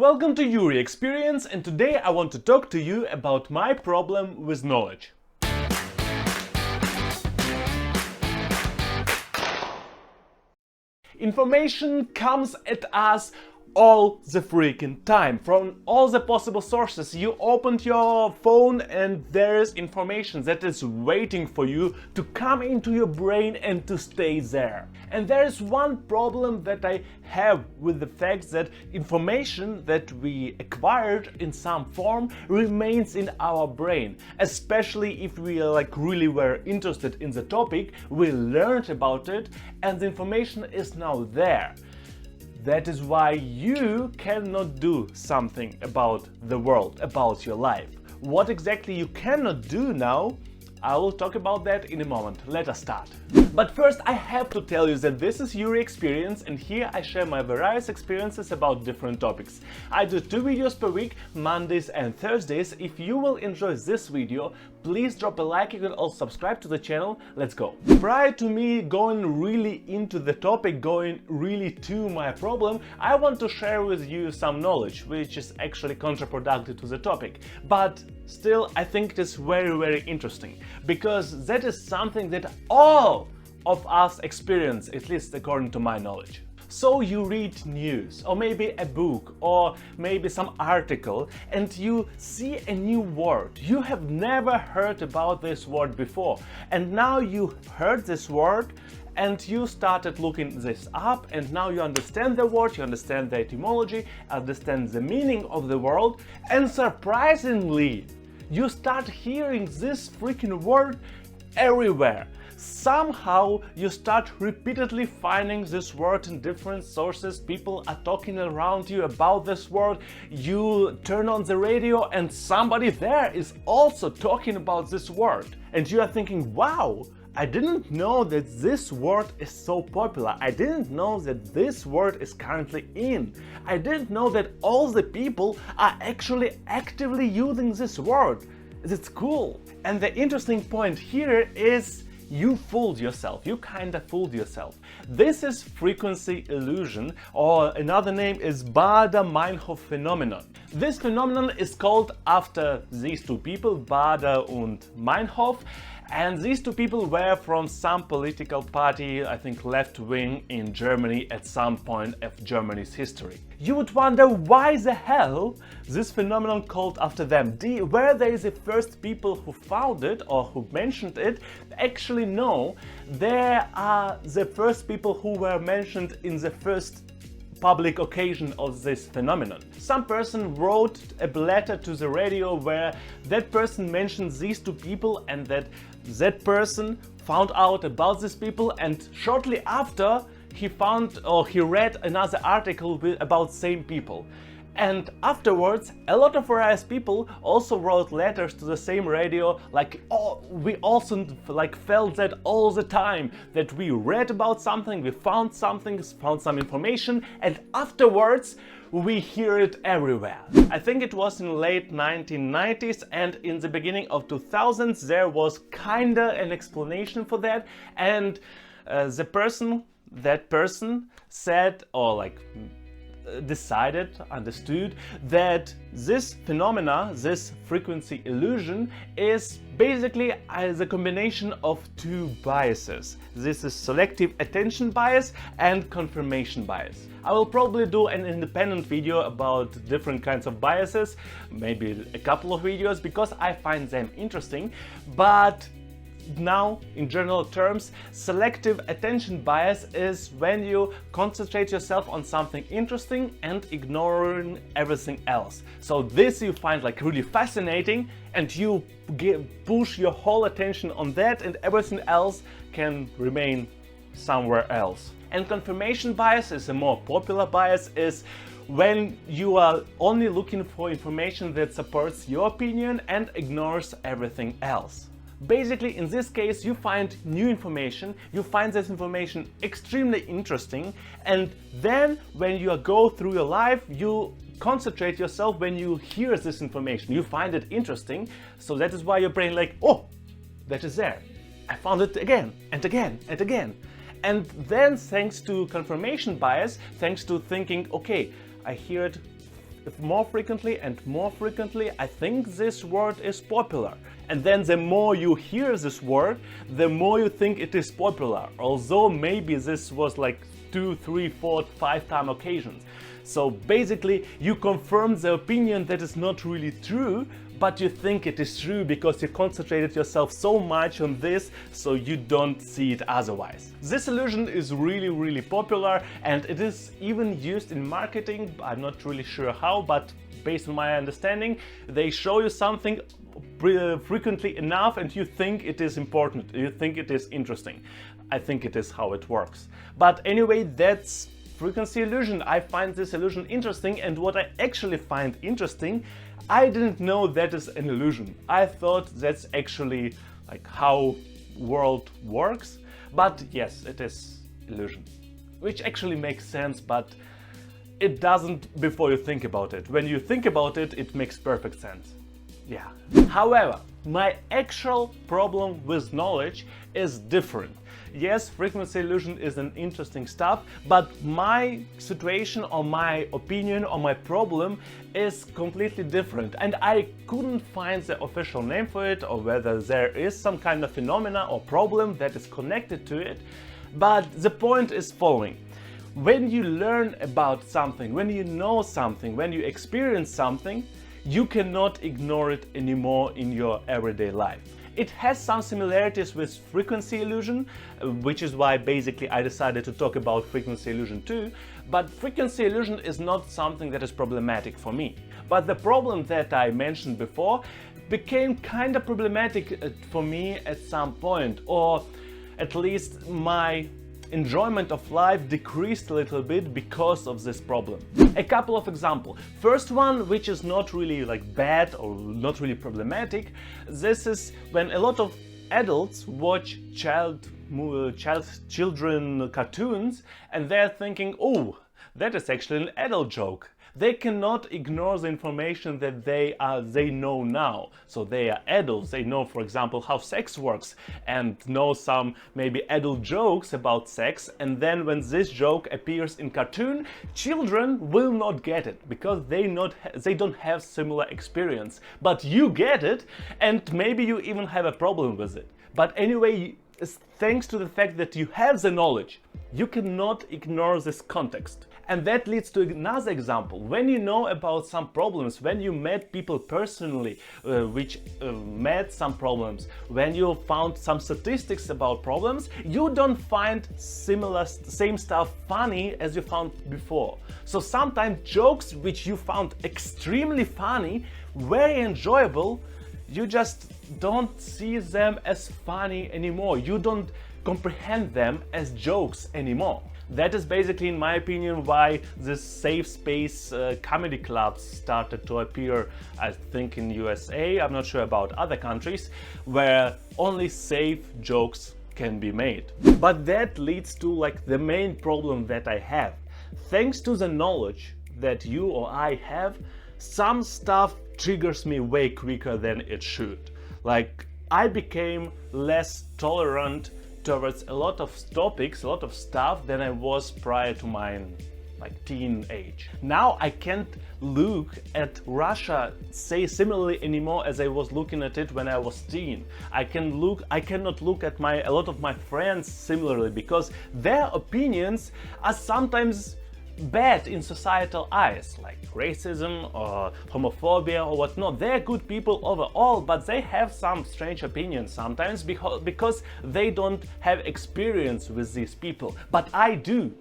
Welcome to Yury Experience, and today I want to talk to you about my problem with knowledge. Information comes at us all the freaking time, from all the possible sources. You opened your phone and there is information that is waiting for you to come into your brain and to stay there. And there is one problem that I have with the fact that information that we acquired in some form remains in our brain, especially if we really were interested in the topic, we learned about it and the information is now there. That is why you cannot do something about the world, about your life. What exactly you cannot do now, I will talk about that in a moment. Let us start. But first I have to tell you that this is Yury Experience, and here I share my various experiences about different topics. I do 2 videos per week, Mondays and Thursdays. If you will enjoy this video, please drop a like. You can also subscribe to the channel. Let's go. Prior to me going really into the topic, going really to my problem, I want to share with you some knowledge, which is actually counterproductive to the topic. But still, I think it is very interesting, because that is something that all of us experience, at least according to my knowledge. So you read news, or maybe a book, or maybe some article, and you see a new word. You have never heard about this word before, and now you heard this word and you started looking this up, and now you understand the word, you understand the etymology, understand the meaning of the word, and surprisingly, you start hearing this freaking word everywhere. Somehow you start repeatedly finding this word in different sources. People are talking around you about this word. You turn on the radio and somebody there is also talking about this word. And you are thinking, wow, I didn't know that this word is so popular. I didn't know that this word is currently in. I didn't know that all the people are actually actively using this word. It's cool. And the interesting point here is you fooled yourself. You kinda fooled yourself. This is frequency illusion, or another name is Baader-Meinhof phenomenon. This phenomenon is called after these two people, Baader and Meinhof. And these two people were from some political party, I think left wing in Germany at some point of Germany's history. You would wonder why the hell this phenomenon called after them. Where there is the first people who found it or who mentioned it, actually no, there are the first people who were mentioned in the first public occasion of this phenomenon. Some person wrote a letter to the radio where that person mentioned these two people, and that person found out about these people, and shortly after he read another article about same people. And afterwards, a lot of various people also wrote letters to the same radio, we also felt that all the time, that we read about something, we found something, found some information, and afterwards we hear it everywhere. I think it was in late 1990s, and in the beginning of 2000s there was kinda an explanation for that, and that person said, or understood that this phenomena, this frequency illusion, is basically the combination of two biases. This is selective attention bias and confirmation bias. I will probably do an independent video about different kinds of biases, maybe a couple of videos, because I find them interesting, but now, in general terms, selective attention bias is when you concentrate yourself on something interesting and ignoring everything else. So this you find really fascinating, and you push your whole attention on that, and everything else can remain somewhere else. And confirmation bias is a more popular bias, is when you are only looking for information that supports your opinion and ignores everything else. Basically, in this case, you find new information, you find this information extremely interesting, and then when you go through your life, you concentrate yourself when you hear this information, you find it interesting, so that is why your brain oh, that is there. I found it again and again and again. And then thanks to confirmation bias, thanks to thinking, okay, I hear it more frequently and more frequently, I think this word is popular. And then the more you hear this word, the more you think it is popular, although maybe this was like 2, 3, 4, 5 time occasions. So basically you confirm the opinion that is not really true, but you think it is true because you concentrated yourself so much on this, so you don't see it otherwise. This illusion is really popular, and it is even used in marketing. I'm not really sure how, but based on my understanding, they show you something frequently enough and you think it is important, you think it is interesting. I think it is how it works. But anyway, that's frequency illusion. I find this illusion interesting, and what I actually find interesting, I didn't know that is an illusion. I thought that's actually like how world works, but yes, it is illusion. Which actually makes sense, but it doesn't before you think about it. When you think about it, it makes perfect sense. Yeah. However, my actual problem with knowledge is different. Yes, frequency illusion is an interesting stuff, but my situation or my opinion or my problem is completely different, and I couldn't find the official name for it, or whether there is some kind of phenomena or problem that is connected to it. But the point is following. When you learn about something, when you know something, when you experience something, you cannot ignore it anymore in your everyday life. It has some similarities with frequency illusion, which is why basically I decided to talk about frequency illusion too, but frequency illusion is not something that is problematic for me. But the problem that I mentioned before became kind of problematic for me at some point, or at least my enjoyment of life decreased a little bit because of this problem. A couple of examples. First one, which is not really like bad or not really problematic, this is when a lot of adults watch children cartoons and they're thinking, oh, that is actually an adult joke. They cannot ignore the information that they know now. So they are adults, they know, for example, how sex works and know some maybe adult jokes about sex, and then when this joke appears in cartoon, children will not get it because they don't have similar experience. But you get it, and maybe you even have a problem with it. But anyway, thanks to the fact that you have the knowledge, you cannot ignore this context. And that leads to another example. When you know about some problems, when you met people personally which met some problems, when you found some statistics about problems, you don't find same stuff funny as you found before. So sometimes jokes which you found extremely funny, very enjoyable, you just don't see them as funny anymore. You don't comprehend them as jokes anymore. That is basically, in my opinion, why this safe space comedy clubs started to appear, I think in USA, I'm not sure about other countries, where only safe jokes can be made. But that leads to like the main problem that I have. Thanks to the knowledge that you or I have, some stuff triggers me way quicker than it should. Like, I became less tolerant towards a lot of topics, a lot of stuff than I was prior to my teen age. Now I can't look at Russia similarly anymore as I was looking at it when I was teen. I cannot look at a lot of my friends similarly because their opinions are sometimes bad in societal eyes, like racism or homophobia or whatnot. They're good people overall, but they have some strange opinions sometimes because they don't have experience with these people. But I do.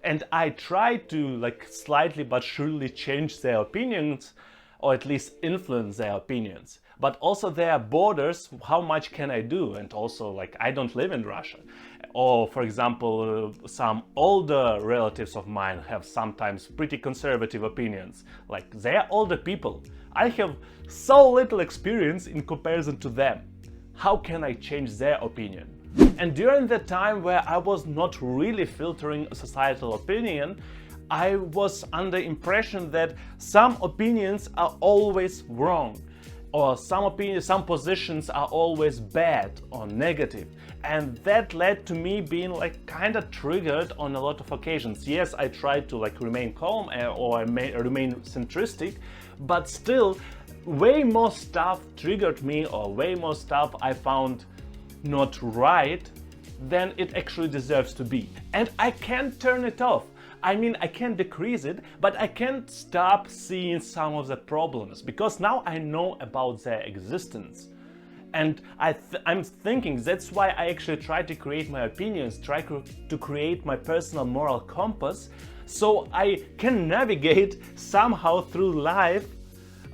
And I try to slightly but surely change their opinions, or at least influence their opinions. But also there are borders, how much can I do? And also I don't live in Russia. Or for example, some older relatives of mine have sometimes pretty conservative opinions. They are older people. I have so little experience in comparison to them. How can I change their opinion? And during the time where I was not really filtering societal opinion, I was under impression that some opinions are always wrong. or some opinions, some positions are always bad or negative. And that led to me being like kind of triggered on a lot of occasions. Yes, I tried to like remain calm or remain centristic, but still way more stuff triggered me, or way more stuff I found not right than it actually deserves to be. And I can't turn it off. I mean, I can decrease it, but I can't stop seeing some of the problems, because now I know about their existence. And I'm thinking that's why I actually try to create my opinions, try to create my personal moral compass, so I can navigate somehow through life,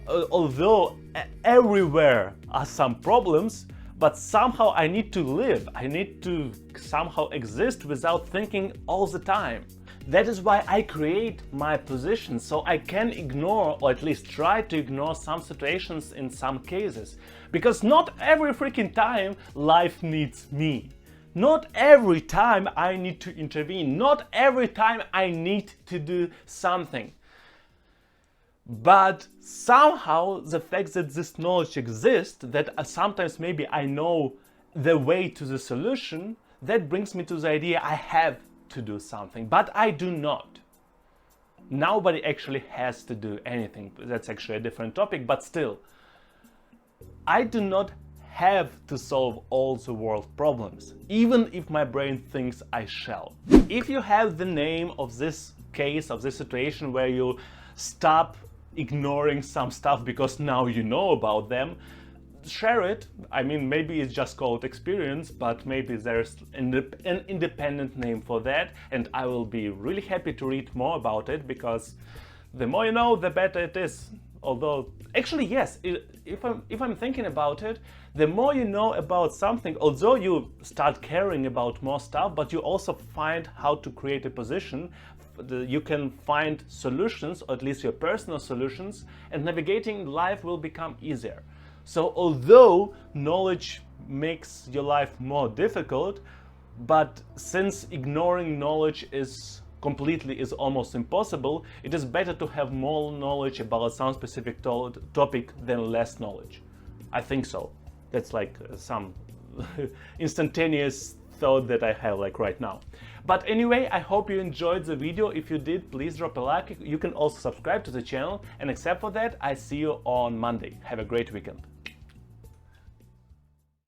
although everywhere are some problems, but somehow I need to live, I need to somehow exist without thinking all the time. That is why I create my position, so I can ignore, or at least try to ignore, some situations in some cases. Because not every freaking time life needs me. Not every time I need to intervene. Not every time I need to do something. But somehow the fact that this knowledge exists, that sometimes maybe I know the way to the solution, that brings me to the idea I have to do something, but I do not. Nobody actually has to do anything. That's actually a different topic, but still, I do not have to solve all the world problems, even if my brain thinks I shall. If you have the name of this case, of this situation where you stop ignoring some stuff because now you know about them, share it. I mean, maybe it's just called experience, but maybe there's an independent name for that, and I will be really happy to read more about it, because the more you know, the better it is. Although, actually, yes, if I'm thinking about it, the more you know about something, although you start caring about more stuff, but you also find how to create a position, you can find solutions, or at least your personal solutions, and navigating life will become easier. So although knowledge makes your life more difficult, but since ignoring knowledge is almost impossible, it is better to have more knowledge about some specific topic than less knowledge. I think so. That's like some instantaneous thought that I have like right now. But anyway, I hope you enjoyed the video. If you did, please drop a like. You can also subscribe to the channel, and except for that, I see you on Monday. Have a great weekend.